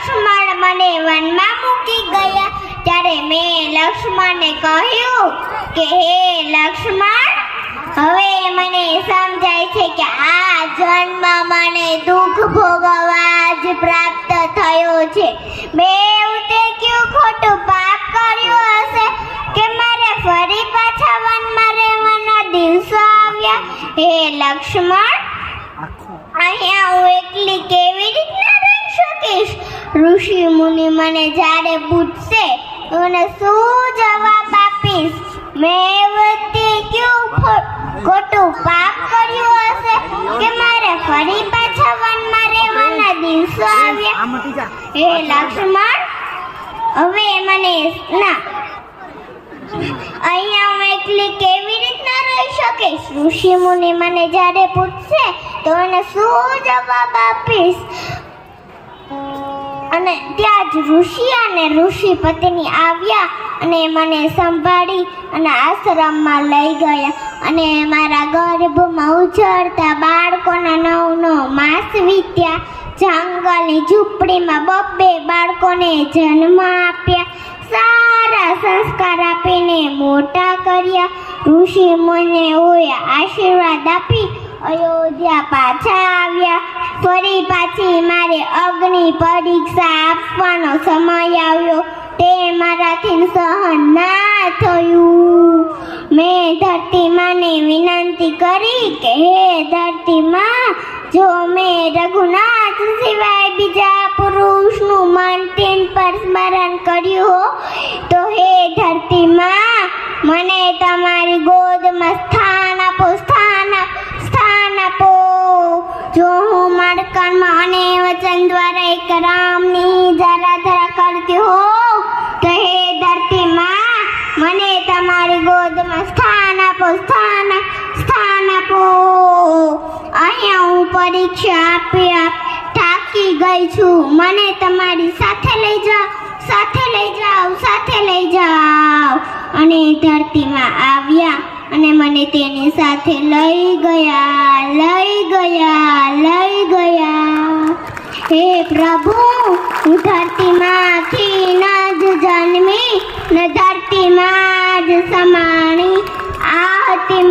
લક્ષ્મણ મને વનમાં મૂકી ગયા ત્યારે મેં લક્ષ્મણને કહ્યું કે હે લક્ષ્મણ, હવે મને સમજાય છે કે આ જન્મ મને દુઃખ ભોગવવા જ પ્રાપ્ત થયો છે. મેં તે કયું ખોટું પાપ કર્યું હશે કે મારે ફરી પાછા વનમાં રહેવાના દિવસો આવ્યા? હે લક્ષ્મણ, અહીંયા હું એકલી કેવી રીતના રહી શકીશ? ઋષિ મુનિ મને જ્યારે પૂછશે તો એને શું જવાબ આપીશ? મેં તે કયું ખોટું પાપ કર્યું હશે કે મારે ફરી પાછા વનમાં રહેવાના દિવસો આવ્યા? હે લક્ષ્મણ, હવે મને ના અહીંયા હું એકલી કેવી રીતના રહી શકીશ? ઋષિ મુનિ મને જ્યારે પૂછશે તો એને શું જવાબ આપીશ? અને ત્યાં જ ઋષિ અને ઋષિ પત્ની આવ્યા અને મને સંભાળી અને આશ્રમમાં લઈ ગયા અને મારા ગર્ભમાં ઉછળતા બાળકોના 9 માસ વીત્યા. જંગલની ઝૂંપડીમાં 2 બાળકોને જન્મ આપ્યા. સારા સંસ્કાર આપીને મોટા કર્યા. ઋષિ મુનિઓએ આશીર્વાદ આપી અયોધ્યા પાછા આવ્યા. ફરી પાછી મારે અગ્નિ પરીક્ષા આપવાનો સમય આવ્યો. તે મારાથી સહન ના થયું. મેં ધરતી માને વિનંતી કરી કે હે ધરતી માં, જો મેં રઘુનાથ સિવાય બીજા પુરુષનું મન તેન પર સ્મરણ કર્યું તો હે ધરતી માં, મને તમારી ગોદમાં સ્થાન આપો, સ્થાન આપો. જો હું મણકરમાં અને વચન દ્વારા એક રામની આરાધના કરતી હોઉં તો હે ધરતી માં, મને તમારી ગોદમાં સ્થાન આપો, સ્થાન આપો. અહીંયા હું પરીક્ષા આપી થાકી ગઈ છું. મને તમારી સાથે લઈ જાઓ. અને ધરતીમાં આવ્યા અને મને તેની સાથે લઈ ગયા. હે પ્રભુ, હું ધરતીમાંથી ન જ જન્મી ને ધરતીમાં જ સમાણી. આ હતી